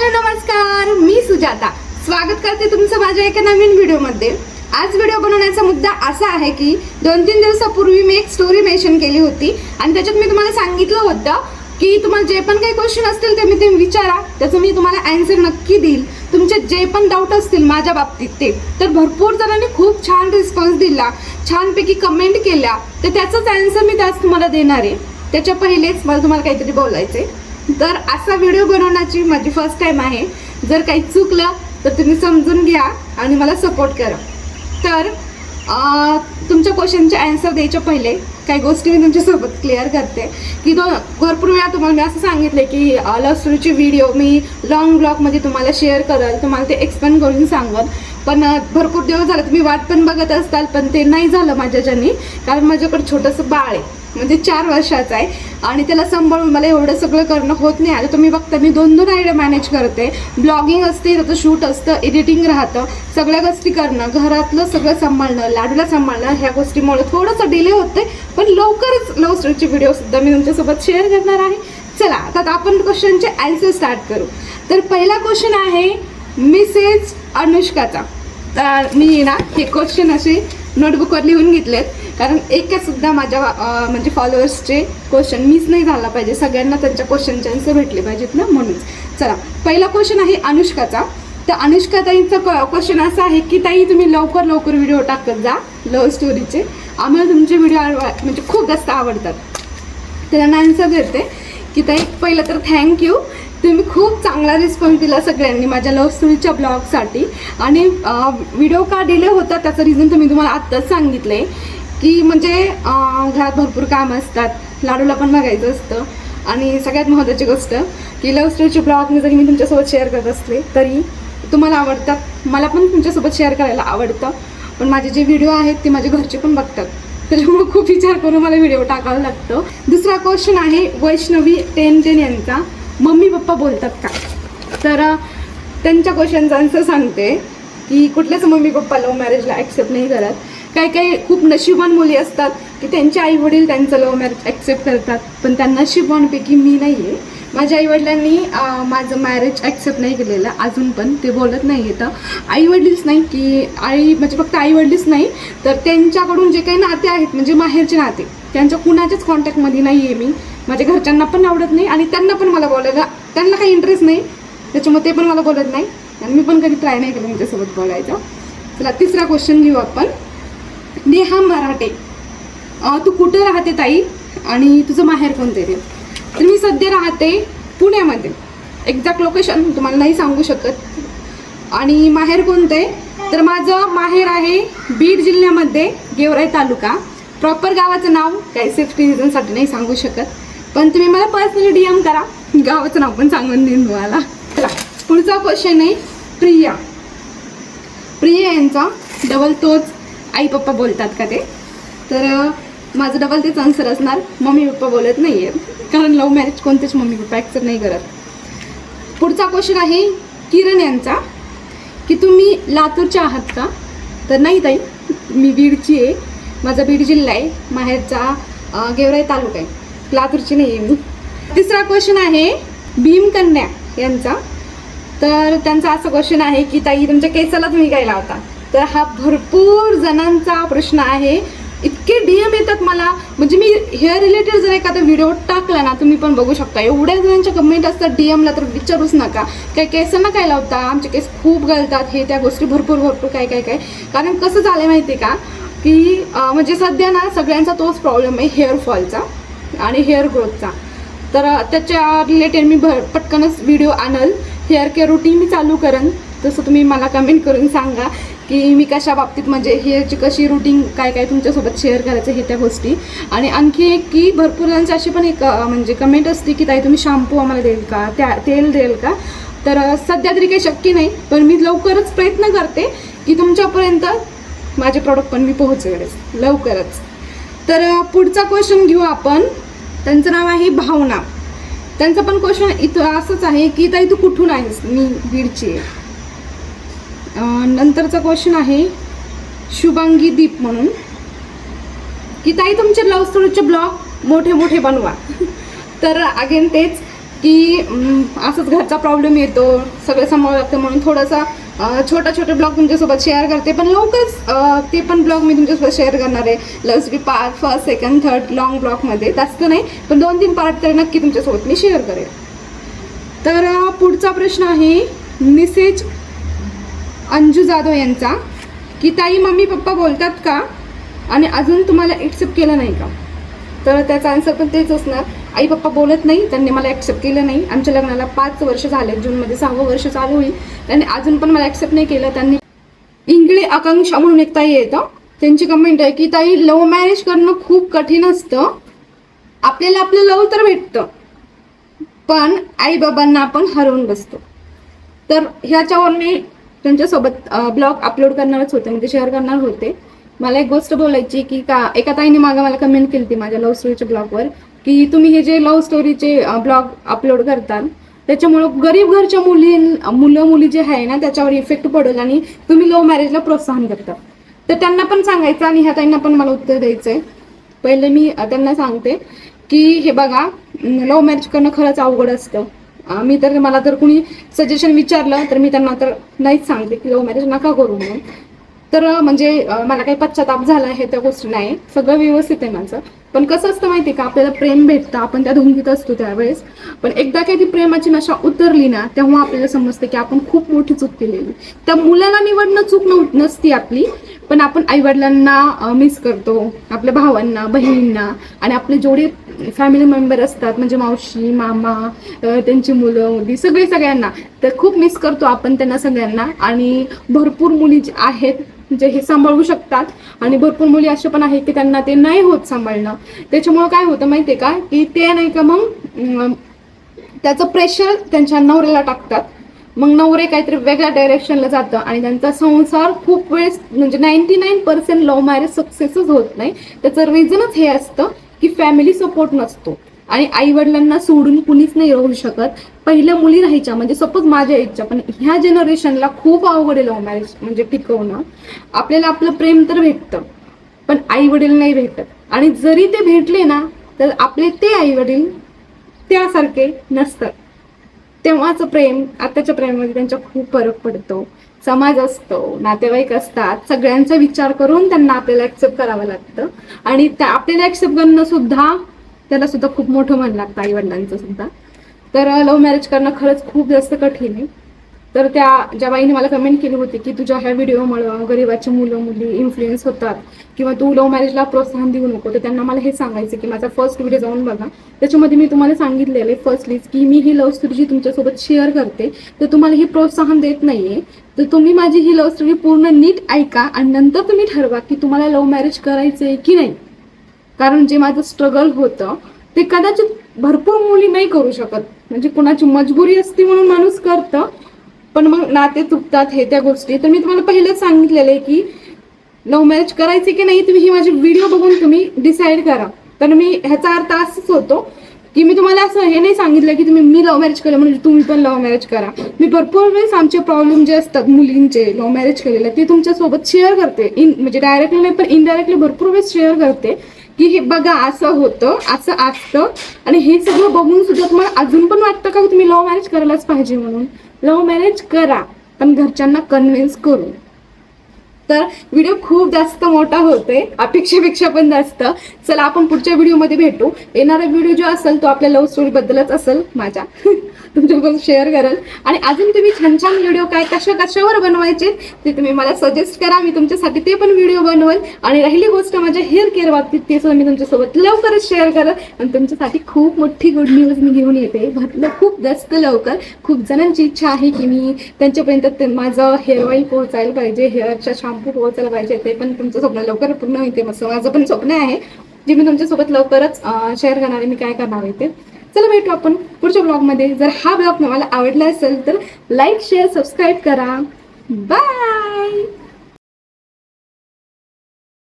Hello नमस्कार, मी सुजाता स्वागत करते तुमचं माझ्या एका नवीन व्हिडिओमध्ये। आज व्हिडिओ बनवण्याचा मुद्दा असा आहे की 2-3 दिवसापूर्वी मी एक स्टोरी मेन्शन केली होती आणि त्याच्यात मी तुम्हाला सांगितलं होतं की तुम्हाला जे पण काही क्वेश्चन असतील ते विचारा, त्याचं मी तुम्हाला आन्सर नक्की देईल। तुमचे जे पण डाऊट असतील माझ्या बाबतीत ते तर भरपूर जणांनी खूप छान रिस्पॉन्स दिला, छानपैकी कमेंट केल्या, तर त्याचंच आन्सर मी त्याच तुम्हाला देणार आहे। त्याच्या पहिलेच मला तुम्हाला काहीतरी बोलायचंय। तर असा व्हिडिओ बनवण्याची माझी फर्स्ट टाइम आहे। जर काही चुकलं तर तुम्ही समजून घ्या आणि मला सपोर्ट करा। तर तुमच्या क्वेश्चनचे आन्सर द्यायच्या पहिले काही गोष्टी मी तुमच्यासोबत क्लिअर करते की भरपूर वेळा तुम्हाला मी असं सांगितलं की लव्ह स्टोरीची व्हिडिओ मी लॉंग ब्लॉगमध्ये तुम्हाला शेअर करेल, तुम्हाला ते एक्सप्लेन करून सांगेल। पण भरपूर दिवस झाले तुम्ही वाट पण बघत असताल, पण ते नाही झालं माझ्याच्यानी, कारण माझ्याकडे छोटंसं बाळ आहे, म्हणजे 4 वर्षाचं आहे आणि त्याला सांभाळून मला एवढं सगळं करणं होत नाही। आता तुम्ही बघता मी 2 आयडिया मॅनेज करते, ब्लॉगिंग असते, त्याचं शूट असतं, एडिटिंग राहतं, सगळ्या गोष्टी करणं, घरातलं सगळं सांभाळणं, लाडूला सांभाळणं, ह्या गोष्टीमुळे थोडंसं डिले होते। पण लवकरच लव्ह स्टोरीची व्हिडिओ सुद्धा मी तुमच्यासोबत शेअर करणार आहे। चला आता आपण क्वेश्चनचे आन्सर स्टार्ट करू। तर पहिला क्वेश्चन आहे मिसेस अनुष्काचा। तर मी ना हे क्वेश्चन असे नोटबुकवर लिहून घेतलेत, कारण एका सुद्धा माझ्या म्हणजे फॉलोअर्सचे क्वेश्चन मिस नाही झाला पाहिजे, सगळ्यांना त्यांच्या क्वेश्चनचे आन्सर भेटले पाहिजेत ना, म्हणून। चला पहिला क्वेश्चन आहे अनुष्काचा। तर अनुष्का ताईंचा क्वेश्चन असा आहे की ताई तुम्ही लवकर व्हिडिओ टाकत जा लव्ह स्टोरीचे, आम्हाला तुमचे व्हिडिओ म्हणजे खूप जास्त आवडतात। त्यांना आन्सर देते की ताई पहिलं तर थँक्यू, तुम्ही खूप चांगला रिस्पॉन्स दिला सगळ्यांनी माझ्या लव्ह स्टोरीच्या ब्लॉगसाठी। आणि व्हिडिओ का डिले होता त्याचं रिझन तर मी तुम्हाला आत्ताच सांगितलं आहे की म्हणजे घरात भरपूर कामं असतात, लाडूला पण बघायचं असतं, आणि सगळ्यात महत्त्वाची गोष्ट की लव्ह स्टोरीचे ब्लॉग जरी मी तुमच्यासोबत शेअर करत असले तरी तुम्हाला आवडतात, मला पण तुमच्यासोबत शेअर करायला आवडतं, पण माझे जे व्हिडिओ आहेत ते माझे घरचे पण बघतात, त्याच्यामुळे खूप विचार करून मला व्हिडिओ टाकावा लागतो। दुसरा क्वेश्चन आहे वैष्णवी 1010 यांचा, मम्मी पप्पा बोलतात का? तर त्यांच्या क्वेश्चनचा आन्सर सांगते की कुठल्याच मम्मी पप्पा लव्ह मॅरेजला ॲक्सेप्ट नाही करत। काही खूप नशिबान मुली असतात की त्यांचे आईवडील त्यांचं लव्ह मॅरेज ॲक्सेप्ट करतात, पण त्या नशिबांपैकी मी नाही आहे। माझ्या आईवडिलांनी माझं मॅरेज ॲक्सेप्ट नाही केलेलं अजून, पण ते बोलत नाही येतं। आईवडीलच नाही की म्हणजे फक्त आईवडीलच नाही तर त्यांच्याकडून जे काही नाते आहेत म्हणजे माहेरचे नाते, त्यांच्या कुणाच्याच कॉन्टॅक्टमध्ये नाही आहे मी। माझ्या घरच्यांना पण आवडत नाही आणि त्यांना पण मला बोलायला त्यांना काही इंटरेस्ट नाही, त्याच्यामुळे ते पण मला बोलत नाही आणि मी पण कधी ट्राय नाही केलं त्यांच्यासोबत बोलायचं। चला तिसरा क्वेश्चन घेऊ आपण। नेहा मराठे, तू कुठं राहते ताई आणि तुझं माहेर कोणते रे? तर मी सध्या राहते पुण्यामध्ये, एक्झॅक्ट लोकेशन तुम्हाला नाही सांगू शकत। आणि माहेर कोणते तर माझं माहेर आहे बीड जिल्ह्यामध्ये, गेवराई तालुका। प्रॉपर गावाचं नाव काही सेफ्टी रिझनसाठी नाही सांगू शकत, पण तुम्ही मला पर्सनली DM करा, गावाचं नाव पण सांगून देईन तुम्हाला। चला पुढचा क्वेश्चन आहे प्रिया यांचा, डबल तोच आई पप्पा बोलतात का ते? तर माझं डबल तेच आन्सर असणार, मम्मी पप्पा बोलत नाही आहे, कारण लव्ह मॅरेज कोणतेच मम्मी पप्पा ॲक्सेप्ट नाही करत। पुढचा क्वेश्चन आहे किरण यांचा की तुम्ही लातूरच्या आहात का? तर नाही ताई, मी बीडची आहे, माझा बीड जिल्हा आहे, माहेरचा गेवराई तालुका आहे, लातूरची नाही आहे मी। तिसरा क्वेश्चन आहे भीमकन्या यांचा। तर त्यांचा असा क्वेश्चन आहे की ताई तुमच्या केसाला तुम्ही काय लावता? तर हा भरपूर जणांचा प्रश्न आहे, इतके DM येतात मला, म्हणजे मी हेअर रिलेटेड जर एखादा व्हिडिओ टाकला ना तुम्ही पण बघू शकता, एवढ्या जणांच्या कमेंट असतात DM ला, तर विचारूच नका। काय केसांना काय लावता, आमचे केस खूप गळतात, हे त्या गोष्टी भरपूर काय कारण कसं झालं माहिती का की म्हणजे सध्या ना सगळ्यांचा तोच प्रॉब्लेम आहे हेअरफॉलचा आणि हेअर ग्रोथचा। तर त्याच्या रिलेटेड मी पटकनच व्हिडिओ आणल, हेअर केअर रुटीन मी चालू करेन, तसं तुम्ही मला कमेंट करून सांगा की मी कशा बाबतीत म्हणजे हेअरची कशी रुटीन काय तुमच्यासोबत शेअर करायचं हे त्या गोष्टी। आणि आणखी एक की भरपूर जणांची अशी पण एक म्हणजे कमेंट असते की ताई तुम्ही शॅम्पू आम्हाला देईल का, तेल देईल का? तर सध्या तरी काही शक्य नाही, पण मी लवकरच प्रयत्न करते की तुमच्यापर्यंत माझे प्रॉडक्ट पण मी पोहोचवेलच लवकरच। तर पुढचा क्वेश्चन घेऊ आपण। त्यांचं नाव आहे भावना। त्यांचं पण क्वेश्चन इथं असंच आहे की ताई तू कुठून आहेस? मी बीडची आहे। नंतरचा क्वेश्चन आहे शुभांगी दीप म्हणून की ताई तुमचे लव्ह स्टोरीचे ब्लॉग मोठे बनवा। तर अगेन तेच की असंच घरचा प्रॉब्लेम येतो, सगळं सांभाळावं लागतं, म्हणून थोडासा छोटे ब्लॉग तुमच्यासोबत शेअर करते. पण लवकरच ते पण ब्लॉग मी तुमच्यासोबत शेअर करणार आहे. Love story part first, second, third long ब्लॉगमध्ये, जास्त नाही पण 2-3 पार्ट तर नक्की तुमच्यासोबत मी शेअर करेन. तर पुढचा प्रश्न आहे मिसेज अंजू जाधव यांचा, की ताई मम्मी पप्पा बोलतात का आणि अजून तुम्हाला ॲक्सेप्ट केलं नाही का? तर त्याचा आन्सर पण तेच असणार. आई पप्पा बोलत नाही, त्यांनी मला ॲक्सेप्ट केलं नाही. आमच्या लग्नाला 5 वर्ष झाले, जूनमध्ये 6वं वर्ष चालू होईल. त्यांनी अजून पण मला ॲक्सेप्ट नाही केलं. त्यांनी इंगळे आकांक्षा म्हणून एक ताई येतं, त्यांची कमेंट आहे की ताई लव्ह मॅरेज करणं खूप कठीण असतं. आपल्याला आपलं लव्ह तर भेटतं, पण आई बाबांना आपण हरवून बसतो. तर ह्याच्यावर मी त्यांच्यासोबत ब्लॉग अपलोड करणारच होते, म्हणजे शेअर करणार होते. मला एक गोष्ट बोलायची की का एका ताईने मागं मला कमेंट केली होती माझ्या लव्ह स्टोरीच्या ब्लॉगवर, की तुम्ही हे जे लव्ह स्टोरीचे ब्लॉग अपलोड करतात त्याच्यामुळं गरीब घरच्या मुलं मुली जे आहे ना त्याच्यावर इफेक्ट पडेल आणि तुम्ही लव्ह मॅरेजला प्रोत्साहन करता. तर त्यांना पण सांगायचं आणि ह्या ताईंना पण मला उत्तर द्यायचं आहे. पहिले मी त्यांना सांगते की हे बघा, लव्ह मॅरेज करणं खरंच अवघड असतं. मला तर कुणी सजेशन विचारलं तर मी त्यांना तर नाहीच सांगते की लव्ह मॅरेज नका करू म्हणून. तर म्हणजे मला काही पश्चाताप झाला आहे त्या गोष्टी नाही, सगळं व्यवस्थित आहे माझं. पण कसं असतं माहिती आहे का, आपल्याला प्रेम भेटतं, आपण त्या धुंदीत असतो त्यावेळेस, पण एकदा काही ती प्रेमाची नशा उतरली ना तेव्हा आपल्याला समजतं की आपण खूप मोठी चूक केलेली. त्या मुलाला निवडणं चूक नसती आपली, पण आपण आईवडिलांना मिस करतो, आपल्या भावांना, बहिणींना आणि आपले जेवढे फॅमिली मेंबर असतात म्हणजे मावशी, मामा, त्यांची मुलं मुली सगळ्यांना तर खूप मिस करतो आपण त्यांना सगळ्यांना. आणि भरपूर मुली आहेत जे हे सांभाळू शकतात आणि भरपूर मुली अशा पण आहेत की त्यांना ते नाही होत सांभाळणं. त्याच्यामुळं काय होतं माहिती आहे का, की ते नाही का मग त्याचं प्रेशर त्यांच्या नवऱ्याला टाकतात. मग नवरे काहीतरी वेगळ्या डायरेक्शनला जातं आणि त्यांचा संसार खूप वेळेस म्हणजे 99% लव्ह मॅरेज सक्सेसच होत नाही. त्याचं रिझनच हे असतं की फॅमिली सपोर्ट नसतो आणि आई वडिलांना सोडून कुणीच नाही राहू शकत. पहिल्या मुली राहायच्या म्हणजे सपोज माझ्या एजच्या, पण ह्या जनरेशनला खूप अवघड आहे लव्ह मॅरेज म्हणजे टिकवणं. आपल्याला आपलं प्रेम तर भेटतं पण आई वडील नाही भेटत, आणि जरी ते भेटले ना तर आपले ते आई वडील त्यासारखे नसतात. तेव्हाचं प्रेम आताच्या प्रेमामध्ये त्यांच्या खूप फरक पडतो. समाज असतो, नातेवाईक असतात, सगळ्यांचा विचार करून त्यांना आपल्याला ऍक्सेप्ट करावं लागतं आणि आपल्याला ऍक्सेप्ट करणं सुद्धा त्याला सुद्धा खूप मोठं मन लागतं आई वडिलांचं सुद्धा. तर लव्ह मॅरेज करणं खरंच खूप जास्त कठीण आहे. तर त्या ज्या बाईने मला कमेंट केली होती की तुझ्या ह्या व्हिडिओमुळं गरिबाची मुलं मुली इन्फ्लुएन्स होतात किंवा तू लव्ह मॅरेजला प्रोत्साहन देऊ नको, तर त्यांना मला हे सांगायचं की माझा फर्स्ट व्हिडिओ जाऊन बघा. त्याच्यामध्ये मी तुम्हाला सांगितलेलं आहे फर्स्टलीच की मी ही लव्ह स्टोरी जी तुमच्यासोबत शेअर करते तर तुम्हाला ही प्रोत्साहन देत नाहीये. तर तुम्ही माझी ही लव्ह स्टोरी पूर्ण नीट ऐका आणि नंतर तुम्ही ठरवा की तुम्हाला लव्ह मॅरेज करायचं आहे की नाही. कारण जे माझं स्ट्रगल होतं ते कदाचित भरपूर मुली नाही करू शकत, म्हणजे कुणाची मजबुरी असते म्हणून माणूस करतं, पण मग नाते तुटतात हे त्या गोष्टी. तर मी तुम्हाला पहिलेच सांगितलेलं आहे की लव्ह मॅरेज करायचे की नाही तुम्ही ही माझी व्हिडिओ बघून तुम्ही डिसाईड करा. तर मी ह्याचा अर्थ असंच होतो की मी तुम्हाला असं हे नाही सांगितलं की मी लव्ह मॅरेज केलं म्हणजे तुम्ही पण लव्ह मॅरेज करा. मी भरपूर वेळेस आमचे प्रॉब्लेम जे असतात मुलींचे लव्ह मॅरेज केलेले ते तुमच्यासोबत शेअर करते, म्हणजे डायरेक्टली नाही पण इनडायरेक्टली भरपूर वेळेस शेअर करते की हे बघा असं होतं, असं असतं. आणि हे सगळं बघून सुद्धा तुम्हाला अजून पण वाटतं का तुम्ही लव्ह मॅरेज करायलाच पाहिजे म्हणून. लव्ह मॅरेज करा पण घरच्यांना कन्व्हिन्स करून. तर व्हिडिओ खूप जास्त मोठा होतोय, अपेक्षेपेक्षा पण जास्त. चला आपण पुढच्या व्हिडिओमध्ये भेटू. येणारा व्हिडिओ जो असेल तो आपल्या लव्ह स्टोरी बद्दलच असेल माझ्या, तुमच्यासोबत शेअर करेल. आणि अजून तुम्ही छान छान व्हिडिओ काय कशावर बनवायचे ते तुम्ही मला सजेस्ट करा, मी तुमच्यासाठी ते पण व्हिडिओ बनवेल. आणि राहिली गोष्ट माझ्या हेअर केअर बाबतीत ते सुद्धा मी तुमच्यासोबत लवकरच शेअर करेल. आणि तुमच्यासाठी खूप मोठी गुड न्यूज मी घेऊन येते, खूप जास्त लवकर. खूप जणांची इच्छा आहे की मी त्यांच्यापर्यंत माझं हेअर ऑइल पोहोचायला पाहिजे, हेअरच्या शॅम्पू पोहोचायला पाहिजे, ते पण तुमचं स्वप्न लवकर पूर्ण होते. माझं पण स्वप्न आहे जे मी तुमच्यासोबत लवकरच शेअर करणार आहे, मी काय करणार आहे ते. चला भेटू आपण पुढच्या ब्लॉगमध्ये. जर हा ब्लॉग तुम्हाला आवडला असेल तर लाईक शेअर सबस्क्राईब करा. बाय.